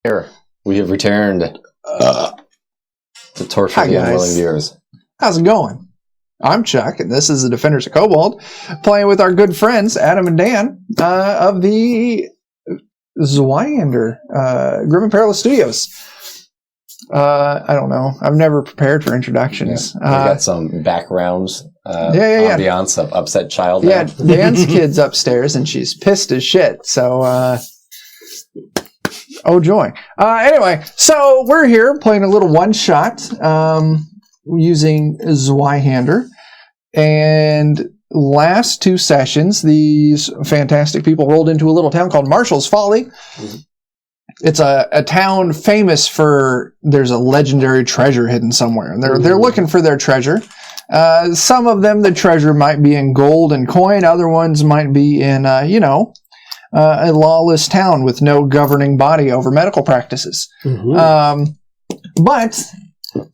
Here, we have returned to torture Hi, the guys. unwilling viewers. How's it going? I'm Chuck, and this is the Defenders of Kobold, playing with our good friends, Adam and Dan, of the Zweihander Grim and Perilous Studios. I don't know. I've never prepared for introductions. We got some backgrounds, ambiance of upset child. Yeah, Dan's kid's upstairs, and she's pissed as shit, so... oh, joy. Anyway, so we're here playing a little one-shot using Zweihander. And last two sessions, these fantastic people rolled into a little town called Marshall's Folly. Mm-hmm. It's a town famous for, there's a legendary treasure hidden somewhere. And they're looking for their treasure. Some of them, the treasure might be in gold and coin. Other ones might be in, a lawless town with no governing body over medical practices. Mm-hmm. But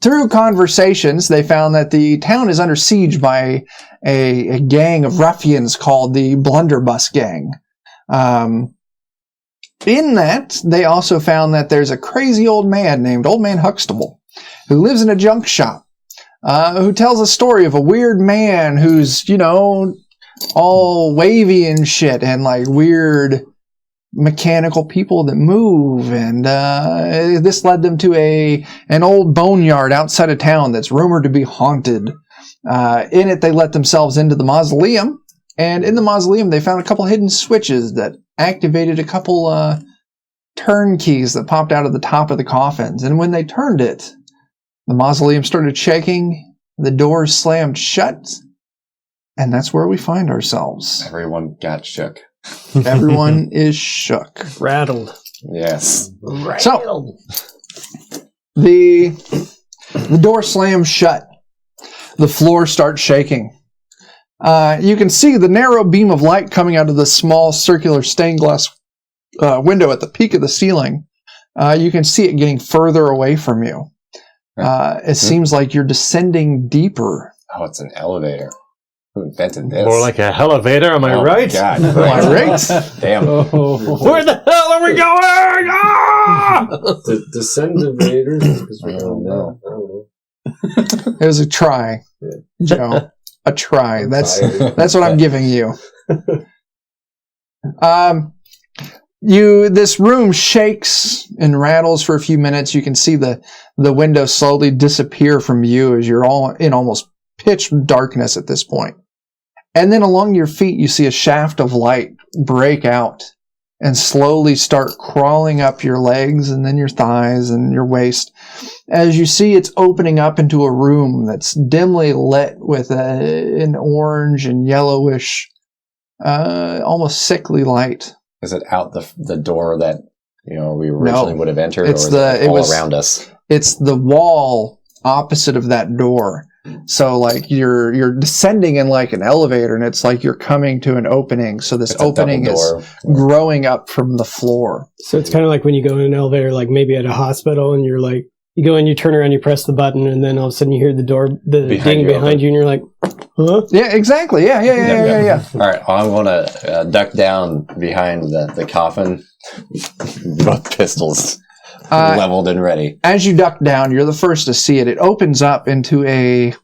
through conversations, they found that the town is under siege by a gang of ruffians called the Blunderbuss Gang. In that, they also found that there's a crazy old man named Old Man Huxtable who lives in a junk shop, who tells a story of a weird man who's, all wavy and shit, and like weird mechanical people that move, and this led them to an old boneyard outside of town that's rumored to be haunted. In it, they let themselves into the mausoleum, and in the mausoleum, they found a couple hidden switches that activated a couple turnkeys that popped out of the top of the coffins. And when they turned it, the mausoleum started shaking, the doors slammed shut. And that's where we find ourselves. Everyone got shook. Everyone is shook. Rattled. Yes. So, the door slams shut. The floor starts shaking. You can see the narrow beam of light coming out of the small circular stained glass window at the peak of the ceiling. You can see it getting further away from you. It seems like you're descending deeper. Oh, it's an elevator. Who invented this? More like a elevator, am I right? God, Am I right? Damn. Where the hell are we going? Ah! Descend invaders? Because we don't know. It was a try, Joe. A try. That's what I'm giving you. This room shakes and rattles for a few minutes. You can see the window slowly disappear from view as you're all in almost pitch darkness at this point. And then along your feet, you see a shaft of light break out and slowly start crawling up your legs and then your thighs and your waist. As you see, it's opening up into a room that's dimly lit with an orange and yellowish, almost sickly light. Is it out the door that we originally would have entered, it's or is it all around us? It's the wall opposite of that door. So like you're descending in like an elevator, and it's like you're coming to an opening. So this opening is growing up from the floor. So it's kind of like when you go in an elevator, like maybe at a hospital, and you're like, you go in, you turn around, you press the button, and then all of a sudden you hear the door, the ding behind you, and you're like, huh? Yeah, exactly. Yeah. All right, I want to duck down behind the coffin, both pistols leveled and ready. As you duck down, you're the first to see it. It opens up into a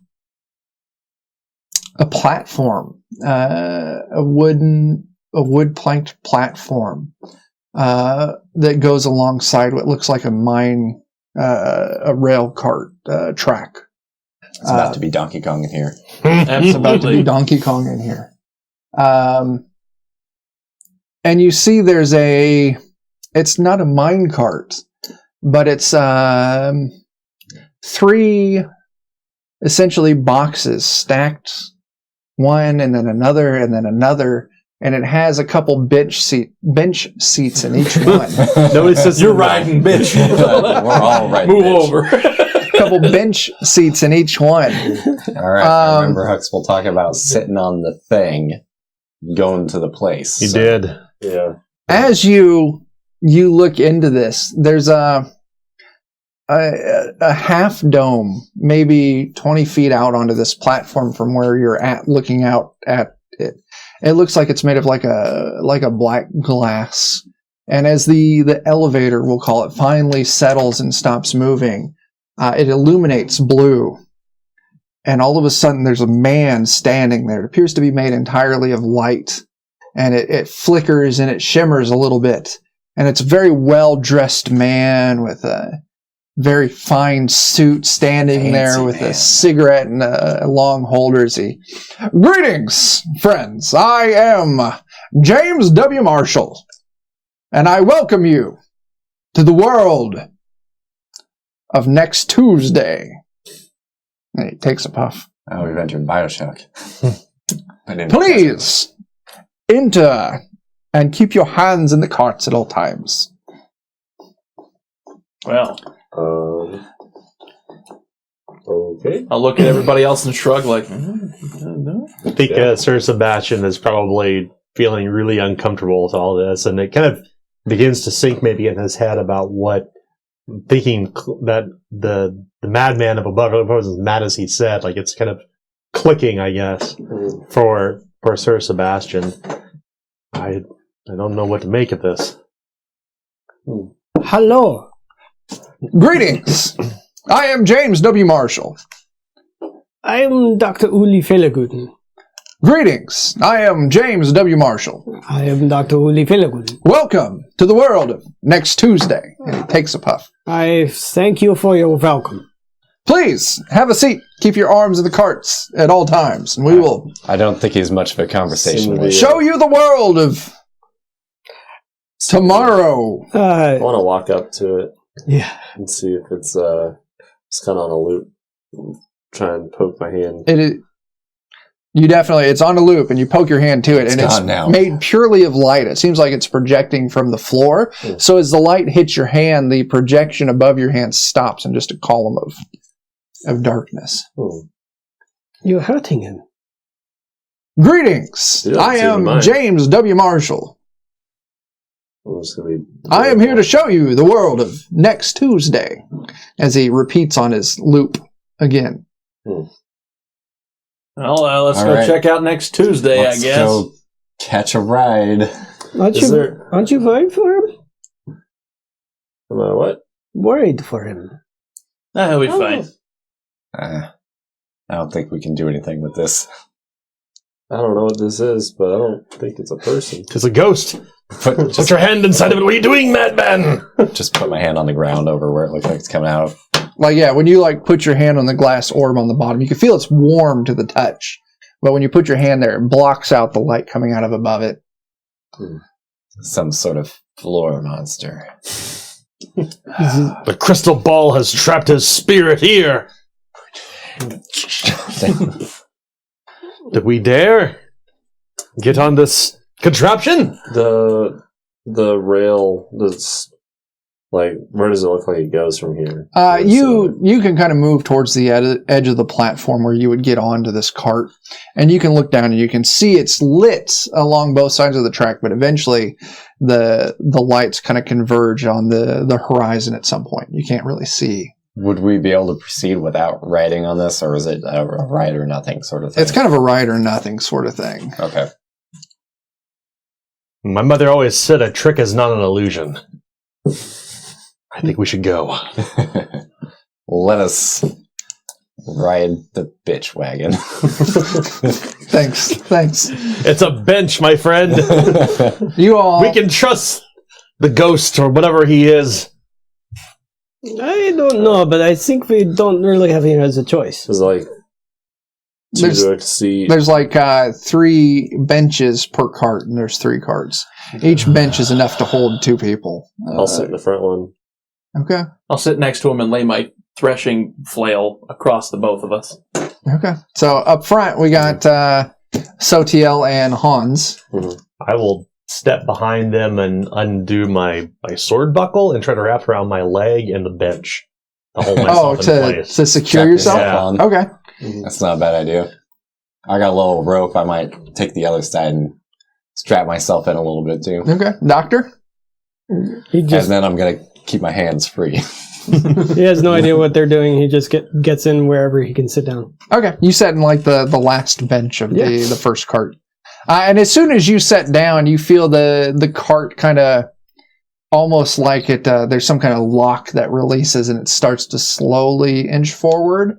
platform, a wood planked platform that goes alongside what looks like a rail cart track. It's about to be Donkey Kong in here. It's about to be Donkey Kong in here. And you see there's it's not a mine cart, but it's 3 essentially boxes stacked, one and then another and then another, and it has a couple bench seats in each one. Nobody says you're riding, bitch. We're all riding. Move bitch. over. A couple bench seats in each one. All right. I remember Huxtable talking about sitting on the thing, going to the place. He did. Yeah. As you look into this, there's a half dome, maybe 20 feet out onto this platform from where you're at, looking out at it. It looks like it's made of like a black glass, And as the elevator, we'll call it, finally settles and stops moving, it illuminates blue. And all of a sudden, there's a man standing there. It appears to be made entirely of light. And it flickers and it shimmers a little bit. And it's a very well-dressed man with a very fine suit standing there with a cigarette and a long holder. Greetings, friends. I am James W. Marshall. And I welcome you to the world of next Tuesday. And he takes a puff. Oh, we've entered Bioshock. Please enter and keep your hands in the carts at all times. Well, okay. I'll look at everybody else and shrug like, I think Sir Sebastian is probably feeling really uncomfortable with all this, and it kind of begins to sink maybe in his head about thinking that the madman of above was as mad as he said. Like, it's kind of clicking, I guess, for Sir Sebastian. I don't know what to make of this. Hello. Greetings. I am James W. Marshall. I am Dr. Uli Felleguten. Greetings. I am James W. Marshall. I am Dr. Uli Felleguten. Welcome to the world of next Tuesday. And he takes a puff. I thank you for your welcome. Please, have a seat. Keep your arms in the carts at all times, and we will I don't think he's much of a conversation with. show you the world of tomorrow. I want to walk up to it Yeah. and see if it's kind of on a loop. Try and poke my hand. It's on a loop, and you poke your hand to it, and it's now. made purely of light. It seems like it's projecting from the floor. So as the light hits your hand, the projection above your hand stops in just a column of darkness. You're hurting him. Greetings. Yeah, I am James W. Marshall. I am here to show you the world of next Tuesday, as he repeats on his loop again. well, let's All go right. check out next Tuesday, Let's I guess. go catch a ride. Aren't you worried for him? Am I what? Worried for him. He'll be fine. I don't think we can do anything with this. I don't know what this is, but I don't think it's a person. It's a ghost. Put your hand inside of it. What are you doing, madman? Just put my hand on the ground over where it looks like it's coming out of. Like, yeah, when you put your hand on the glass orb on the bottom, you can feel it's warm to the touch. But when you put your hand there, it blocks out the light coming out of above it. Some sort of floor monster. The crystal ball has trapped his spirit here. Did we dare get on this contraption? The rail that's where does it look like it goes from here? You can kind of move towards the edge of the platform where you would get onto this cart, and you can look down and you can see it's lit along both sides of the track, but eventually the lights kind of converge on the horizon at some point. You can't really see. Would we be able to proceed without riding on this, or is it a ride or nothing sort of thing? It's kind of a ride or nothing sort of thing. Okay. My mother always said a trick is not an illusion. I think we should go. Let us ride the bitch wagon. Thanks. It's a bench, my friend. You all. We can trust the ghost or whatever he is. I don't know, but I think we don't really have him as a choice. There's There's 3 benches per cart, and there's 3 carts. Each bench is enough to hold 2 people. I'll sit in the front one. Okay. I'll sit next to him and lay my threshing flail across the both of us. Okay. So up front, we got Sotiel and Hans. I will step behind them and undo my sword buckle and try to wrap around my leg and the bench to hold myself in place. To secure Strap yourself? yourself on. Okay. That's not a bad idea. I got a little rope. I might take the other side and strap myself in a little bit too. Okay. Doctor? And then I'm going to keep my hands free. He has no idea what they're doing. He just gets in wherever he can sit down. Okay. You sat in the last bench of the first cart. And as soon as you sat down, you feel the cart kind of almost like it. There's some kind of lock that releases, and it starts to slowly inch forward.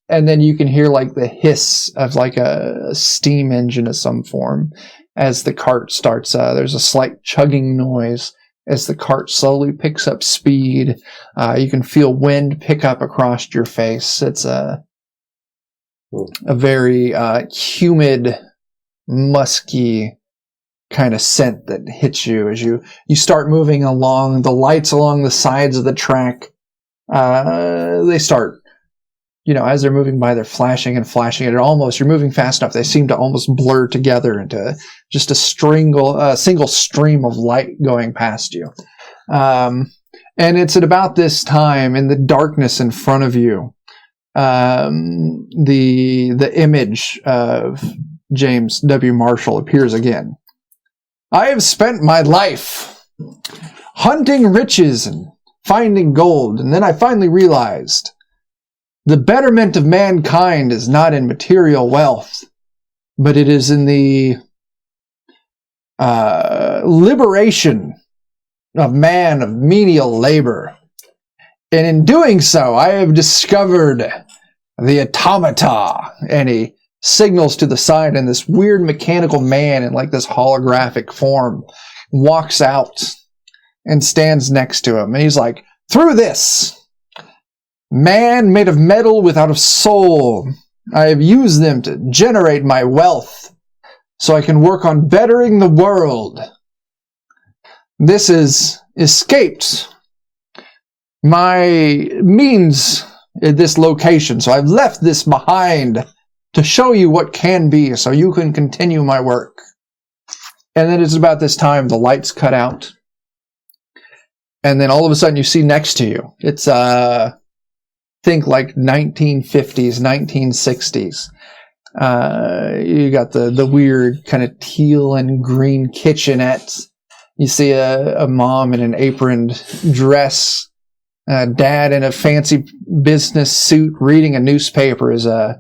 And then you can hear like the hiss of like a steam engine of some form as the cart starts. There's a slight chugging noise as the cart slowly picks up speed. You can feel wind pick up across your face. It's a very humid, musky kind of scent that hits you as you start moving along. The lights along the sides of the track, they start, as they're moving by, they're flashing and flashing. And you're moving fast enough, they seem to almost blur together into just a single stream of light going past you. And it's at about this time, in the darkness in front of you, the image of James W. Marshall appears again. I have spent my life hunting riches and finding gold, and then I finally realized the betterment of mankind is not in material wealth, but it is in the liberation of man of menial labor. And in doing so, I have discovered the automata. And he signals to the side, and this weird mechanical man in like this holographic form walks out and stands next to him. And he's like, through this, man made of metal without a soul, I have used them to generate my wealth so I can work on bettering the world. This has escaped my means at this location, so I've left this behind to show you what can be, so you can continue my work. And then it's about this time the lights cut out, and then all of a sudden you see next to you, it's think like 1950s, 1960s. You got the weird kind of teal and green kitchenette. You see a mom in an aproned dress, dad in a fancy business suit reading a newspaper as a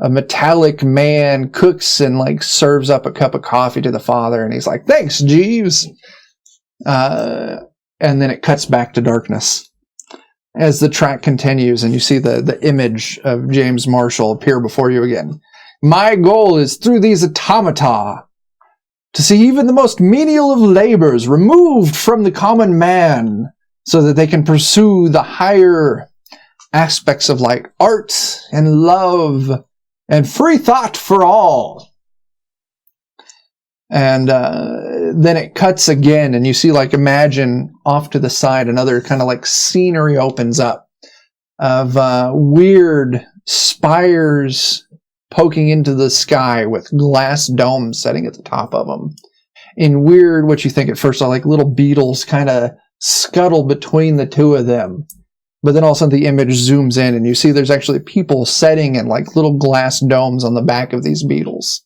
metallic man cooks and like serves up a cup of coffee to the father, and he's like, thanks, Jeeves. And then it cuts back to darkness as the track continues, and you see the image of James Marshall appear before you again. My goal is through these automata to see even the most menial of labors removed from the common man so that they can pursue the higher aspects of like art and love and free thought for all. And then it cuts again, and you see, like, imagine off to the side, another kind of like scenery opens up of weird spires poking into the sky with glass domes setting at the top of them. In weird, what you think at first are like little beetles kind of scuttle between the two of them. But then all of a sudden the image zooms in, and you see there's actually people setting in like little glass domes on the back of these beetles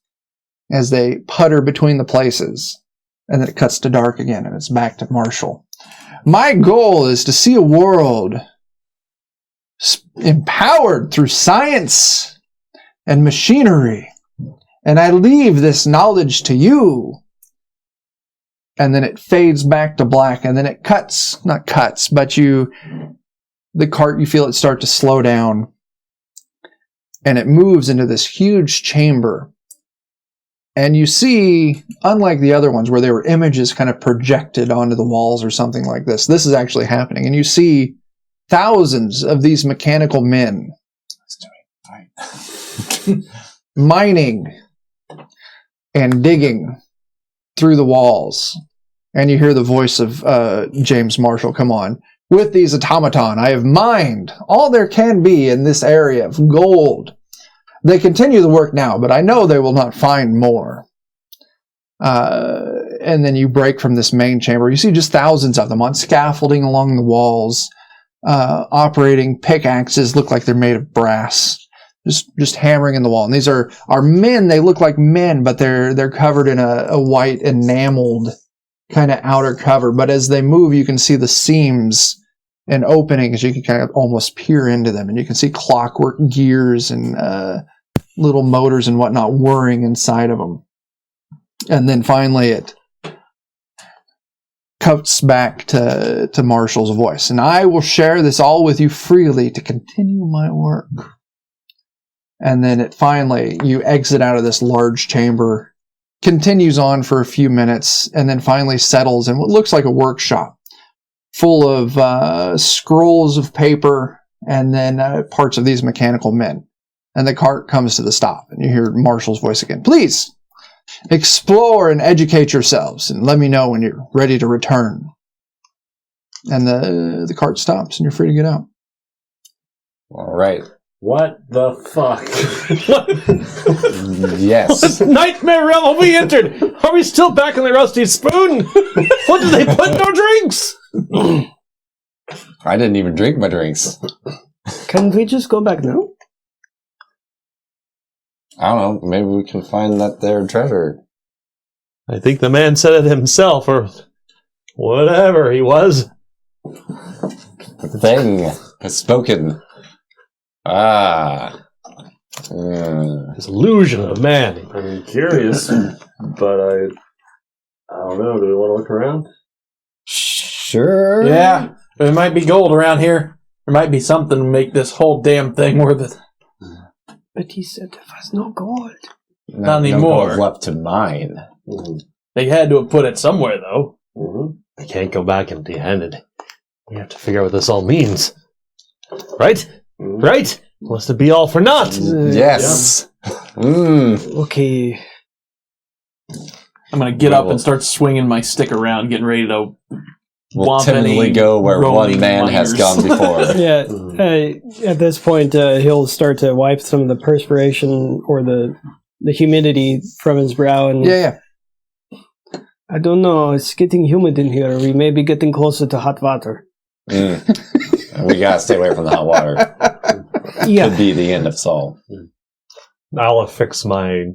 as they putter between the places. And then it cuts to dark again, and it's back to Marshall. My goal is to see a world empowered through science and machinery. And I leave this knowledge to you. And then it fades back to black, and then it cuts, not cuts, but the cart, you feel it start to slow down, and it moves into this huge chamber. And you see, unlike the other ones where there were images kind of projected onto the walls or something like this, this is actually happening. And you see thousands of these mechanical men mining and digging through the walls. And you hear the voice of James Marshall come on. With these automaton, I have mined all there can be in this area of gold. They continue the work now, but I know they will not find more. And then you break from this main chamber. You see just thousands of them on scaffolding along the walls, operating pickaxes, look like they're made of brass, just hammering in the wall. And these are men. They look like men, but they're covered in a white enameled kind of outer cover. But as they move, you can see the seams and openings. You can kind of almost peer into them, and you can see clockwork gears and little motors and whatnot whirring inside of them. And then finally it cuts back to Marshall's voice. And I will share this all with you freely to continue my work. And then it finally, you exit out of this large chamber, continues on for a few minutes, and then finally settles in what looks like a workshop full of scrolls of paper and then parts of these mechanical men. And the cart comes to the stop, and you hear Marshall's voice again. Please, explore and educate yourselves, and let me know when you're ready to return. And the cart stops, and you're free to get out. All right. What the fuck? Yes. What nightmare realm have we entered? Are we still back in the Rusty Spoon? What did they put in our drinks? I didn't even drink my drinks. Can we just go back now? I don't know. Maybe we can find that there treasure. I think the man said it himself, or whatever he was. The thing has spoken. This illusion of man. I'm curious, but I don't know. Do we want to look around? Sure. Yeah, there might be gold around here. There might be something to make this whole damn thing worth it. But he said there was no gold. Not anymore. No gold left to mine. Mm-hmm. They had to have put it somewhere, though. Mm-hmm. I can't go back empty-handed. We have to figure out what this all means. Right? Mm-hmm. Right? Must it be all for naught? Yes. Okay. I'm going to get up and start swinging my stick around, getting ready to We'll womp timidly any go where one roaming man has miners. gone before. Yeah. At this point, he'll start to wipe some of the perspiration or the humidity from his brow. And Yeah. I don't know. It's getting humid in here. We may be getting closer to hot water. We gotta stay away from the hot water. Yeah. Could be the end of Saul. I'll affix my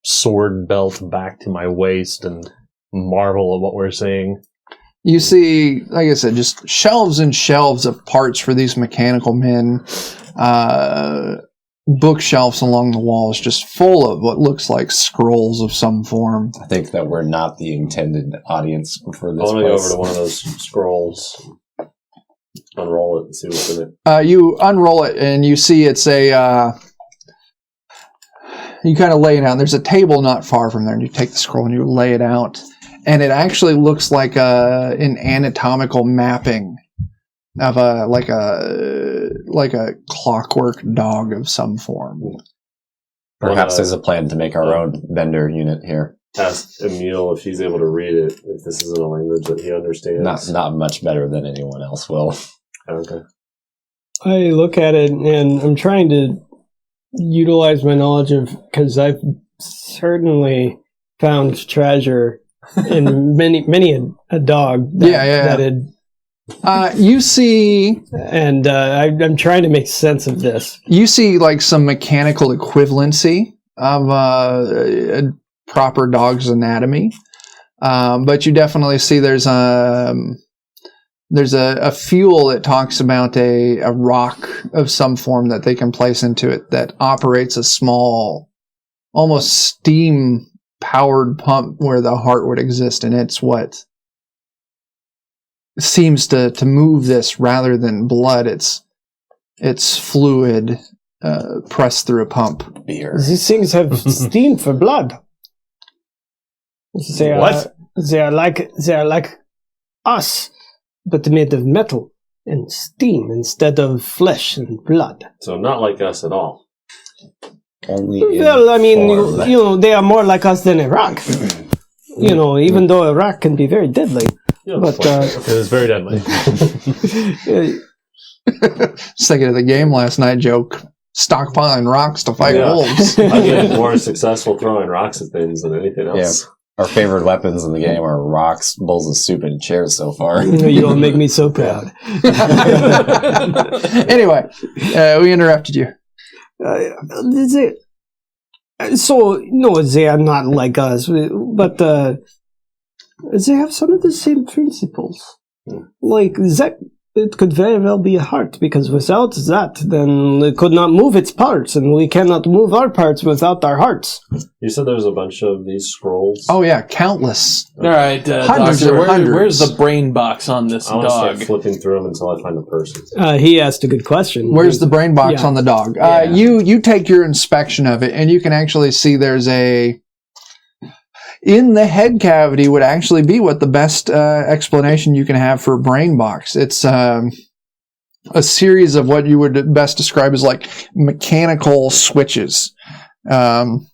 sword belt back to my waist and marvel at what we're seeing. You see, like I said, just shelves and shelves of parts for these mechanical men. Bookshelves along the walls just full of what looks like scrolls of some form. I think that we're not the intended audience for I this want to go place. over to one of those scrolls, unroll it, and see what's in it. You unroll it and you see it's a... you kind of lay it out. There's a table not far from there, and you take the scroll and you lay it out. And it actually looks like an anatomical mapping of a clockwork dog of some form. Perhaps there's a plan to make our own vendor unit here. Ask Emil if he's able to read it, if this isn't a language that he understands. Not much better than anyone else will. Okay. I look at it and I'm trying to utilize my knowledge of, because I've certainly found treasure in many a dog that had. You see, and I'm trying to make sense of this. You see, like some mechanical equivalency of a proper dog's anatomy, but you definitely see there's a fuel that talks about a rock of some form that they can place into it that operates a small, almost steam-powered pump where the heart would exist, and it's what seems to move this rather than blood. It's fluid pressed through a pump. Beer. These things have steam for blood. They are like us, but made of metal and steam instead of flesh and blood. So not like us at all. Only Well, I mean, form. you know, they are more like us than a rock. You know, even though a rock can be very deadly. But It was very deadly. Just thinking of the game last night, joke. Stockpiling rocks to fight Yeah. wolves. I've been more successful throwing rocks at things than anything else. Our favorite weapons in the game are rocks, bowls of soup, and chairs so far. you don't make me so proud. Anyway, we interrupted you. So, no, they are not like us, but they have some of the same principles. Like, it could very well be a heart, because without that, then it could not move its parts, and we cannot move our parts without our hearts. You said there's a bunch of these scrolls. Oh yeah, countless. All right, Hundreds Doctor, and hundreds. where's the brain box on this I want to dog? start flipping through them until I find a person. He asked a good question. Where's the brain box Yeah. on the dog? Yeah. You take your inspection of it, and you can actually see there's a... In the head cavity would actually be what the best explanation you can have for a brain box. It's a series of what you would best describe as like mechanical switches. And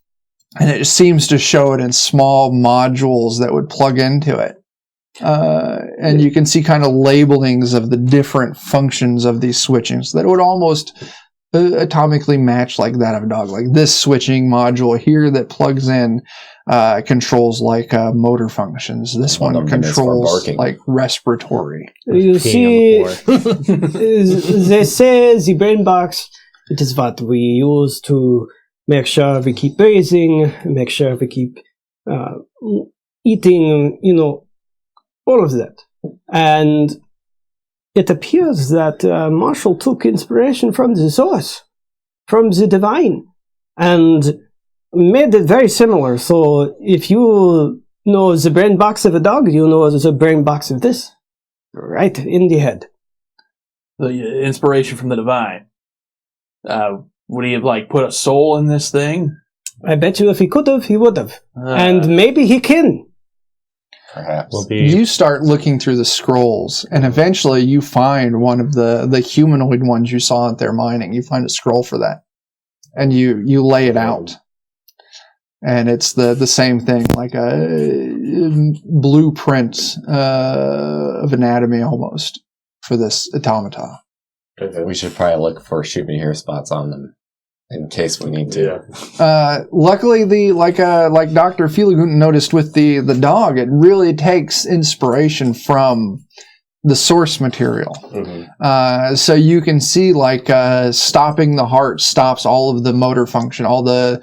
it seems to show it in small modules that would plug into it. And you can see kind of labelings of the different functions of these switchings that would almost atomically match like that of a dog. Like this switching module here that plugs in controls like motor functions. This One one of them is for controls barking. like respiratory. You see, Peeing on the they say the brain box, it is what we use to make sure we keep breathing, make sure we keep eating, all of that. And it appears that Marshall took inspiration from the source, from the divine, and made it very similar. So if you know the brain box of a dog, you know the brain box of this. Right in the head. The inspiration from the divine. Would he have put a soul in this thing? I bet you if he could have, he would have. Uh, And maybe he can. Perhaps. Will be You start looking through the scrolls, and eventually you find one of the humanoid ones you saw out there mining. You find a scroll for that, and you lay it out, and it's the same thing, like a blueprint of anatomy almost for this automata. Okay. We should probably look for shoot me here spots on them in case we need to. Yeah. Luckily, like Dr. Feligunten noticed with the dog, it really takes inspiration from the source material. Mm-hmm. So you can see stopping the heart stops all of the motor function, all the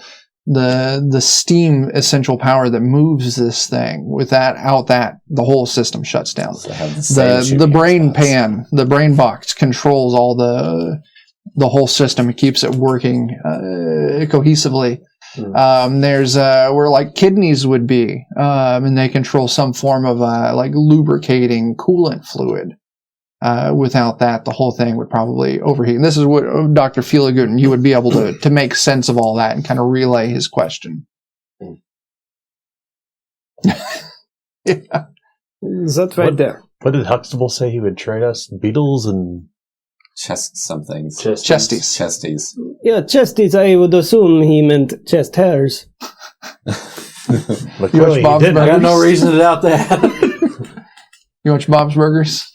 steam essential power that moves this thing. Without that, the whole system shuts down. So have the same The shooting brain spots. pan, the brain box controls all the whole system. It keeps it working cohesively. There's where kidneys would be, and they control some form of lubricating coolant fluid. Without that, the whole thing would probably overheat. And this is what Dr. Feligunten, you would be able to make sense of all that and kind of relay his question. Yeah. That's right there. What did Huxtable say he would trade us? Beetles and Chest somethings. Chesties. Chesties. Yeah, chesties, I would assume he meant chest hairs. But You watch clearly he Bob's didn't. I got no Burgers? reason to doubt that. You want your Bob's Burgers?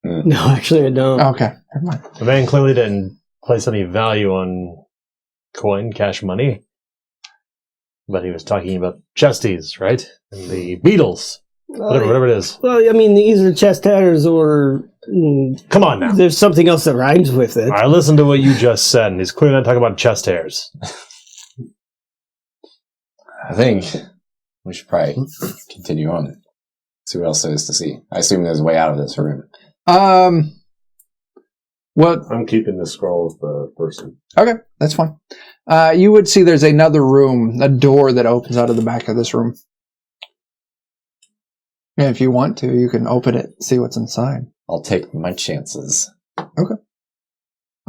No, actually I don't. Okay. Never mind. The man clearly didn't place any value on coin, cash money. But he was talking about chesties, right? And the beetles. Whatever it is. Well, I mean, either chest hairs or Come on now. there's something else that rhymes with it. I listened to what you just said, and he's clearly not talking about chest hairs. I think we should probably continue on. See what else there is to see. I assume there's a way out of this room. What? I'm keeping the scroll of the person. Okay, that's fine. You would see there's another room, a door that opens out of the back of this room. And if you want to, you can open it, see what's inside. I'll take my chances.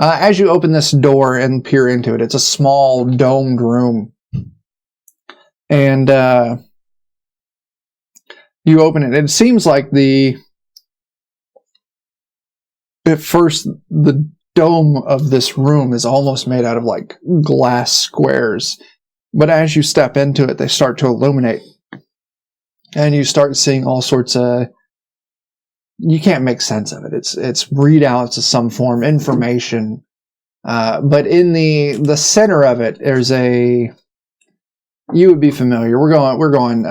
As you open this door and peer into it, it's a small domed room. And you open it. It seems like at first, the dome of this room is almost made out of glass squares. But as you step into it, they start to illuminate. And you start seeing all sorts of... You can't make sense of it. It's readouts of some form, information. But in the center of it, there's a... You would be familiar. We're going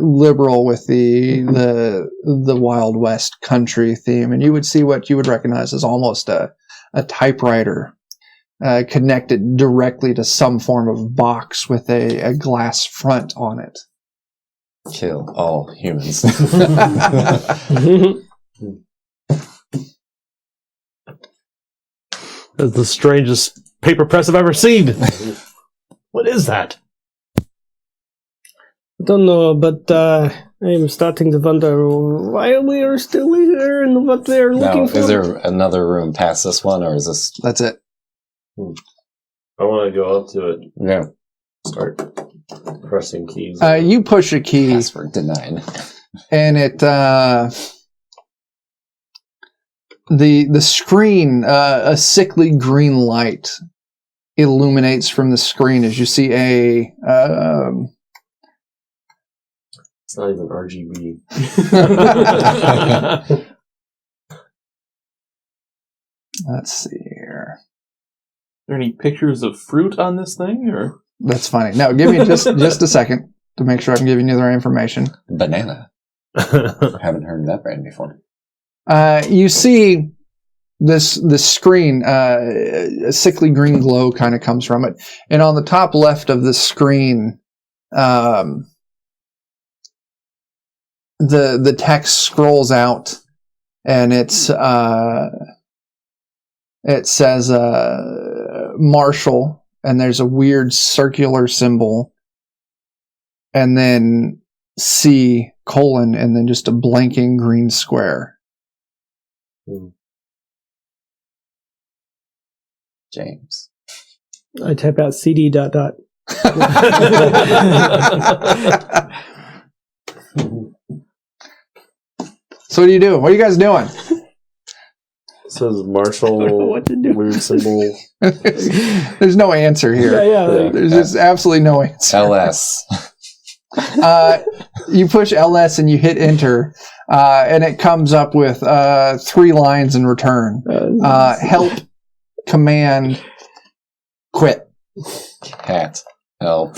liberal with the Wild West country theme, and you would see what you would recognize as almost a typewriter connected directly to some form of box with a glass front on it. Kill all humans. That's the strangest paper press I've ever seen. What is that? I don't know, but I am starting to wonder why we are still here and what we are Now, looking for. is there another room past this one, or is this? That's it. I want to go up to it. Yeah. Start pressing keys. You push a key, Password denied. and it the screen, a sickly green light illuminates from the screen as you see a It's not even RGB. let's see here. Are there any pictures of fruit on this thing, or? That's funny. No, give me just a second to make sure I'm giving you the right information. Banana. Haven't heard of that brand before. You see this screen, a sickly green glow kind of comes from it, and on the top left of the screen, the text scrolls out, and it says Marshall, and there's a weird circular symbol, and then C : and then just a blanking green square. James. I type out CD ... So what are you doing? What are you guys doing? It says Marshall, what to do. weird symbol. There's no answer here. Yeah. There's just absolutely no answer. LS. You push LS and you hit enter, and it comes up with 3 lines in return. Help, command, quit. Cat. Help.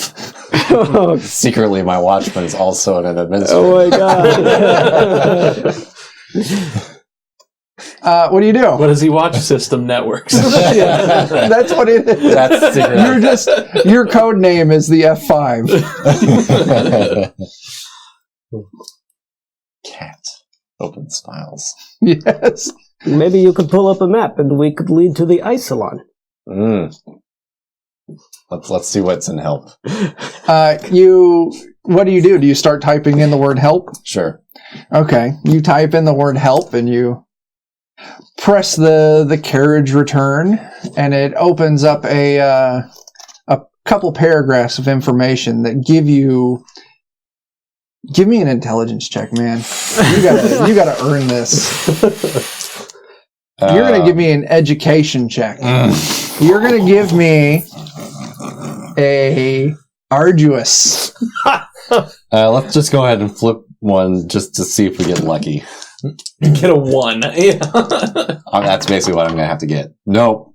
Oh, Secretly, my watchman is also an administrator. oh my god. What do you do? What does he watch? System networks. That's what it is. That's secret. Your code name is the F5. Cat opens files. Yes. Maybe you could pull up a map and we could lead to the ice salon. Let's see what's in help. What do you do? Do you start typing in the word help? Sure. Okay. You type in the word help and you press the carriage return, and it opens up a couple paragraphs of information that give me an intelligence check, man. You gotta earn this. You're gonna give me an education check. You're gonna give me a arduous. Let's just go ahead and flip one just to see if we get lucky. Get a 1. Yeah. That's basically what I'm going to have to get. Nope.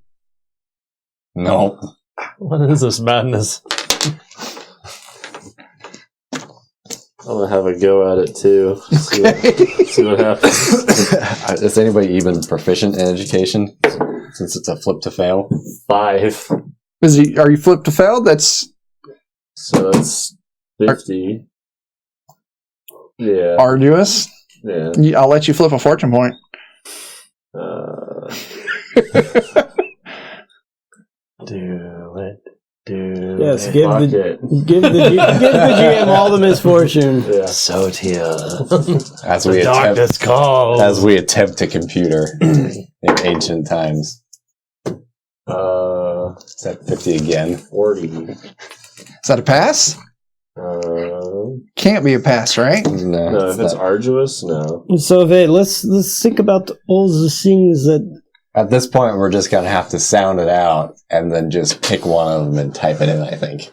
What is this madness? I'm going to have a go at it too. See what happens. Is anybody even proficient in education? Since it's a flip to fail? 5. Are you flipped to fail? So that's 50. Yeah. Arduous. Yeah. I'll let you flip a fortune point. Do it. Do Yes, it. give the GM all the misfortune. Yeah. So dear. As The we darkness attempt, calls. as we attempt to computer in ancient times. Is that 50 again? 40. Is that a pass? Can't be a pass, right? No, if it's not. arduous, no. So, okay, let's think about all the things that. At this point, we're just going to have to sound it out and then just pick one of them and type it in, I think.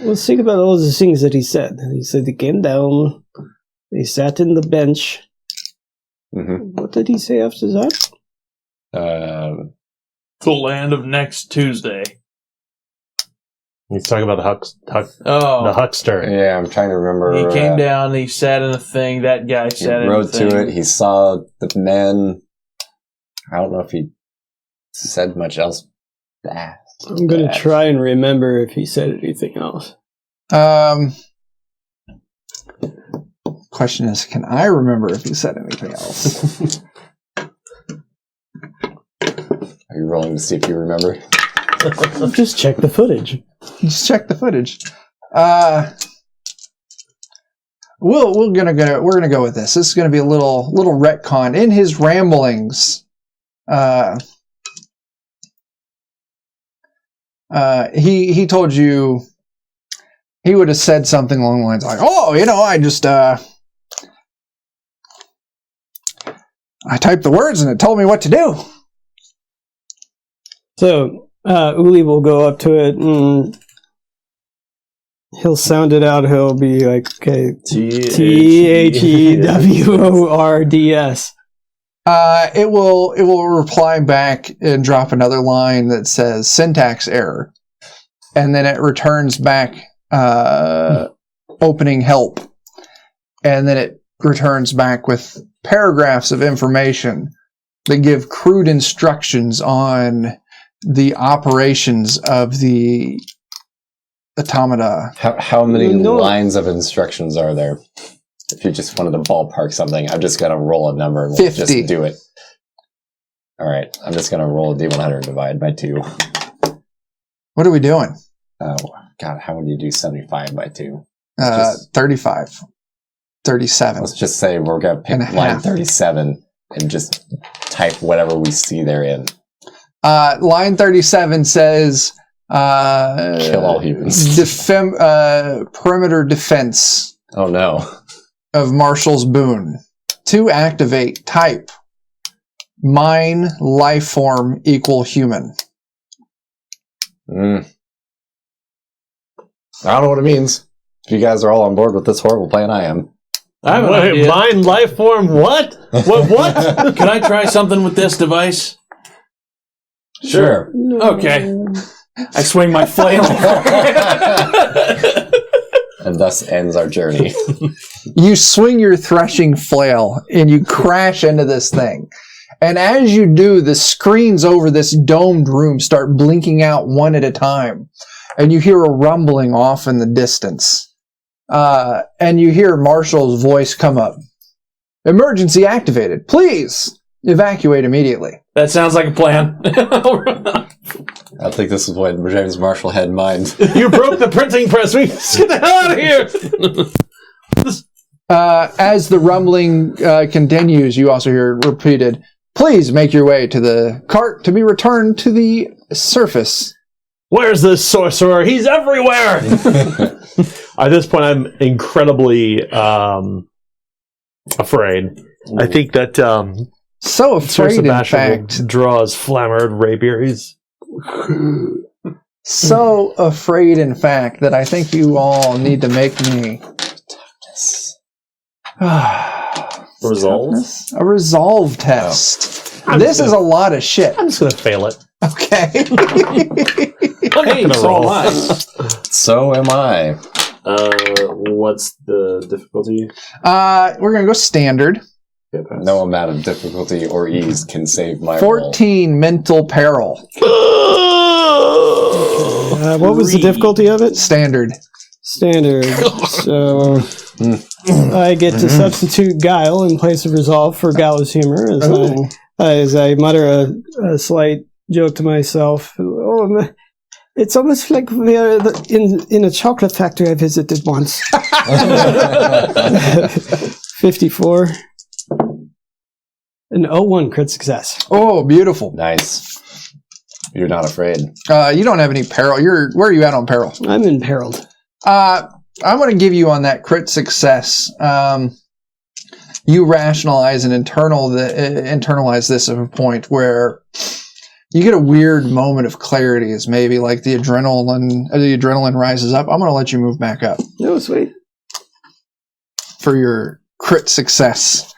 Let's think about all the things that he said. He said he came down, he sat in the bench. Mm-hmm. What did he say after that? The land of next Tuesday. He's talking about the Oh. the huckster. Yeah, I'm trying to remember. He came down, he sat in a thing, that guy He sat in a rode thing. to it. He saw the men. I don't know if he said much else bad. I'm going to try and remember if he said anything else. Question is, can I remember if he said anything else? I Are you rolling to see if you remember? Just check the footage. Just check the footage. We're gonna go with this. This is gonna be a little retcon in his ramblings. He told you he would have said something along the lines like, "Oh, I just I typed the words and it told me what to do." So Uli will go up to it and he'll sound it out. He'll be like, "Okay, THEWORDS." It will reply back and drop another line that says syntax error, and then it returns back opening help, and then it returns back with paragraphs of information that give crude instructions on the operations of the automata. How many lines of instructions are there? If you just wanted to ballpark something, I'm just going to roll a number and we'll 50. just do it. All right. I'm just going to roll a D100 and divide by 2. What are we doing? Oh, God. How would you do 75 by 2? 35. 37. Let's just say we're going to pick line 37 and just type whatever we see therein. Line 37 says... kill all humans. Perimeter defense. Oh, no. Of Marshall's boon. To activate, type mine life form equal human. I don't know what it means. If you guys are all on board with this horrible plan, I am. I have an idea. Mind life form what? What? Can I try something with this device? Sure. Okay. I swing my flail. And thus ends our journey. You swing your threshing flail and you crash into this thing. And as you do, the screens over this domed room start blinking out one at a time. And you hear a rumbling off in the distance. And you hear Marshall's voice come up. Emergency activated. Please evacuate immediately. That sounds like a plan. I think this is what James Marshall had in mind. You broke the printing press. We get the hell out of here. As the rumbling continues, you also hear repeated, "Please make your way to the cart to be returned to the surface." Where's this sorcerer? He's everywhere. At this point, I'm incredibly afraid. I think that So afraid, in fact, draws flammered rapier. He's so afraid, in fact, that I think you all need to make me Resolve? a resolve test. This is a lot of shit. I'm just gonna fail it. Okay. Hey, so am I. So am I. What's the difficulty? We're gonna go standard. No amount of difficulty or ease can save my 14 mental peril. What was the difficulty of it? Standard. Standard. So I get to substitute guile in place of resolve for gallows humor as I mutter a slight joke to myself. Oh, it's almost like we're in a chocolate factory I visited once. 54. An 01 crit success. Oh, beautiful. Nice. You're not afraid. You don't have any peril. Where are you at on peril? I'm imperiled. I'm going to give you on that crit success. You rationalize and internalize this at a point where you get a weird moment of clarity, as maybe like the adrenaline rises up. I'm going to let you move back up Oh, sweet. for your crit success.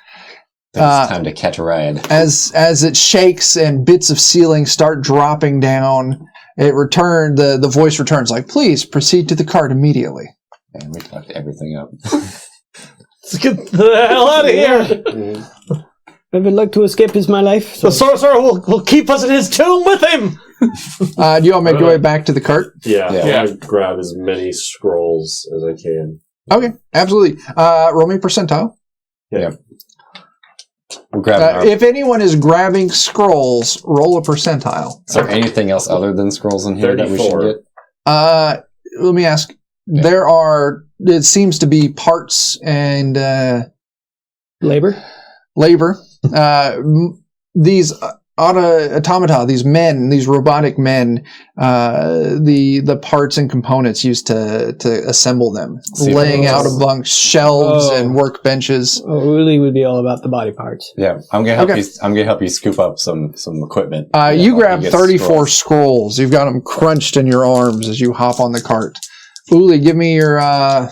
It's time to catch a ride. As it shakes and bits of ceiling start dropping down, the voice returns like, "Please proceed to the cart immediately." And we fucked everything up. Let's get the hell out of here. I would like to escape is my life. So. The sorcerer will keep us in his tomb with him. Do you all make your way back to the cart? Yeah, I Yeah. want to grab as many scrolls as I can. Okay, absolutely. Roll me percentile. Yeah. We'll grab our, If anyone is grabbing scrolls, roll a percentile. is there anything else other than scrolls in here that we 34. should get? Let me ask. Okay. There are. It seems to be parts and Labor? labor. These automata, these men, these robotic men, the parts and components used to assemble them, See, laying out oh. amongst shelves Oh. and workbenches. Oh, Uli would be all about the body parts. Yeah, I'm gonna help Okay. you. I'm gonna help you scoop up some equipment. You while grab get 34 scrolls. You've got them crunched in your arms as you hop on the cart. Uli, give me a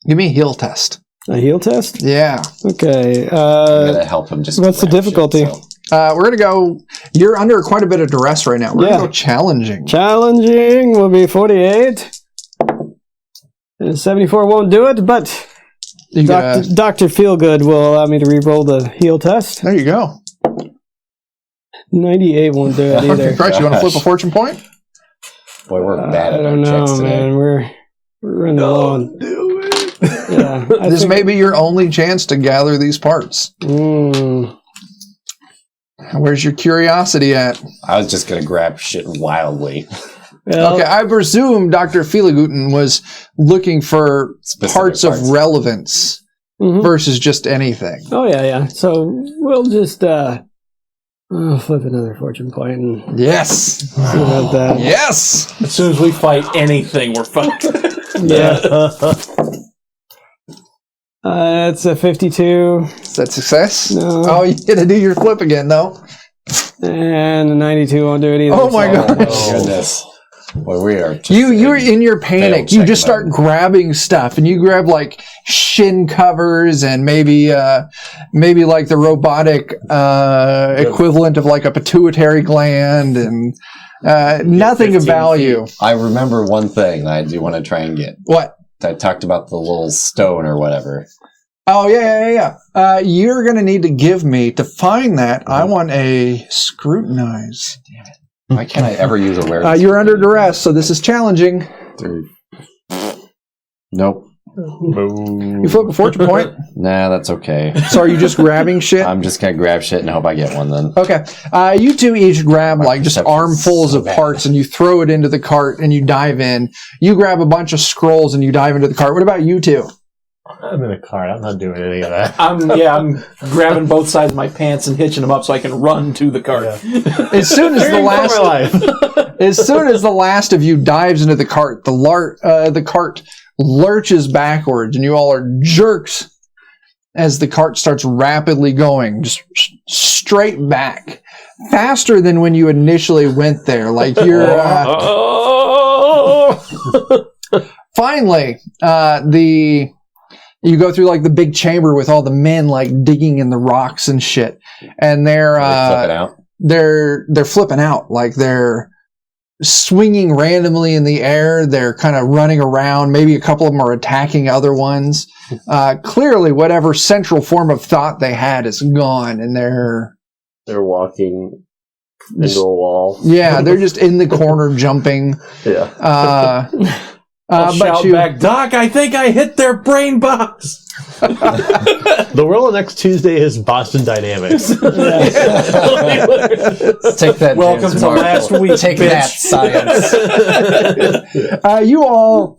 heal test. A heal test? Yeah. Okay. I'm gonna help him. Just what's the grab shit, difficulty? so. We're gonna go. You're under quite a bit of duress right now. We're Yeah. gonna go challenging. Challenging will be 48. And 74 won't do it, but You get Dr. Feelgood will allow me to re-roll the heal test. there you go. 98 won't do it either. Christ, you want to flip a Gosh. fortune point? Boy, we're bad I at our don't checks know, today. man. We're running low on. Do it. Yeah, I This think- may be your only chance to gather these parts. Mm. Where's your curiosity at? I was just gonna grab shit wildly. Well, Okay, I presume Dr. Feelaguten was looking for Specific parts of parts. relevance mhm. versus just anything. Oh yeah. So we'll just flip another fortune point and Yes. see about that. Yes. As soon as we fight anything, we're fucked. Yeah. It's a 52 Is that success? No. Oh, you gotta do your flip again, though. and a 92 won't do it either. Oh my so- gosh. Oh, goodness. Boy, we are. Just You're in your panic. failed You check just start mode. grabbing stuff, and you grab like shin covers and maybe like the robotic equivalent of like a pituitary gland and nothing of 15 value. I remember one thing that I do want to try and get. What? I talked about the little stone or whatever. Oh yeah. You're gonna need to give me to find that. I want a scrutinize. Why can't I ever use awareness? You're under duress, so this is challenging. Nope. You flip a fortune point. Nah, that's okay. So are you just grabbing shit? I'm just gonna grab shit and hope I get one then. Okay. You two each grab like just perception's armfuls so of bad. parts and you throw it into the cart and you dive in. You grab a bunch of scrolls and you dive into the cart. What about you two? I'm in a car. I'm not doing any of that. I'm grabbing both sides of my pants and hitching them up so I can run to the cart. As soon as the last, life. as soon as the last of you dives into the cart, the cart lurches backwards and you all are jerks as the cart starts rapidly going, just straight back, faster than when you initially went there. Like you're. Finally, you go through like the big chamber with all the men like digging in the rocks and shit, and Flip it out. they're flipping out, like they're swinging randomly in the air. They're kind of running around. Maybe a couple of them are attacking other ones. Clearly, whatever central form of thought they had is gone, and they're walking into a wall. yeah, they're just in the corner jumping. Yeah. I'll But shout you, back, Doc, I think I hit their brain box. The world of next Tuesday is Boston Dynamics. Take that. Welcome James to Marshall. last week, Take bitch. that, science. you all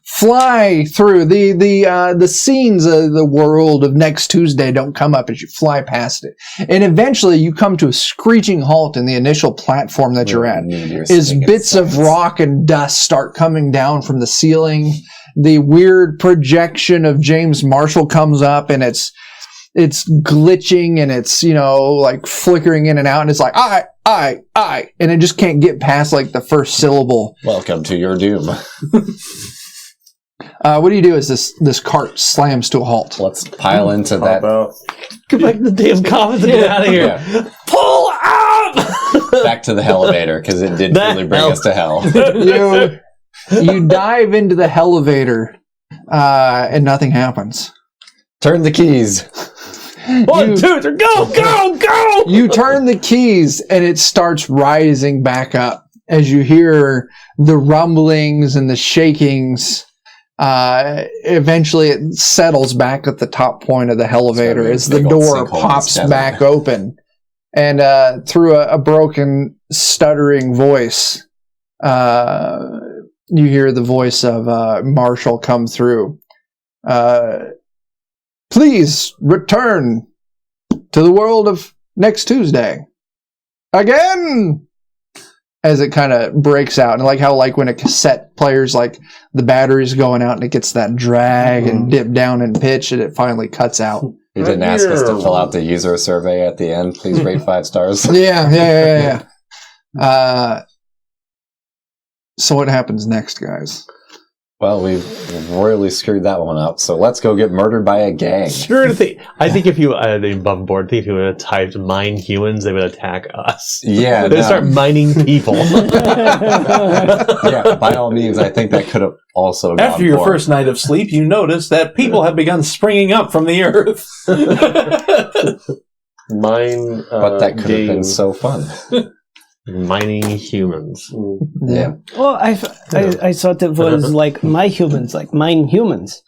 fly through the scenes of the world of next Tuesday don't come up as you fly past it, and eventually you come to a screeching halt in the initial platform that you're at. As bits of rock and dust start coming down from the ceiling, the weird projection of James Marshall comes up, and it's glitching and it's like flickering in and out, and it's like I, and it just can't get past like the first syllable. Welcome to your doom. What do you do as this cart slams to a halt? Let's pile into that. Get back to the damn coffins and get out of here. Yeah. Pull out! Back to the elevator because it did That really bring hell- us to hell. You dive into the elevator, and nothing happens. Turn the keys. 1, 2, 3, go! You turn the keys, and it starts rising back up as you hear the rumblings and the shakings Eventually it settles back at the top point of the elevator So as the big old door sinkhole pops instead. back open. And through a broken, stuttering voice, you hear the voice of Marshall come through. Please return to the world of next Tuesday. Again! As it kind of breaks out. And like how like when a cassette player's like the battery's going out and it gets that drag and dip down in pitch and it finally cuts out. You didn't ask us to fill out the user survey at the end. Please rate 5 stars. Yeah. So what happens next, guys? Well, we've royally screwed that one up, so let's go get murdered by a gang. Sure. I think if you above board, I think if you would have typed "mine humans," they would attack us. Yeah, They'd start mining people. Yeah, by all means, I think that could have also gone After your for. first night of sleep, you notice that people have begun springing up from the earth. Mine, But that could have been game. so fun. Mining humans. Yeah. Well, I thought it was like my humans, like mine humans.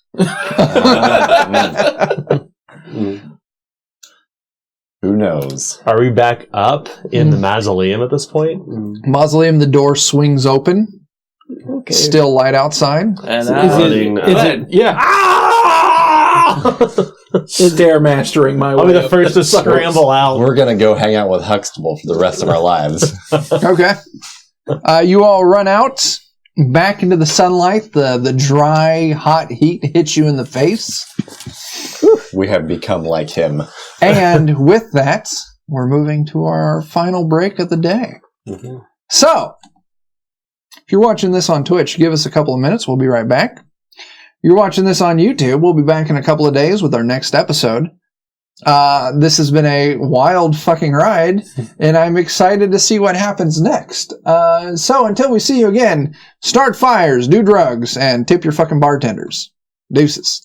Who knows? Are we back up in the mausoleum at this point? Mausoleum, the door swings open. Okay. Still light outside. And Stair mastering my way. I'll be the up first to this sucker. scramble out. We're gonna go hang out with Huxtable for the rest of our lives. Okay. You all run out back into the sunlight. The dry, hot heat hits you in the face. We have become like him. And with that, we're moving to our final break of the day. So, if you're watching this on Twitch, give us a couple of minutes. We'll be right back. You're watching this on YouTube. We'll be back in a couple of days with our next episode. This has been a wild fucking ride, and I'm excited to see what happens next. So until we see you again, start fires, do drugs, and tip your fucking bartenders. Deuces.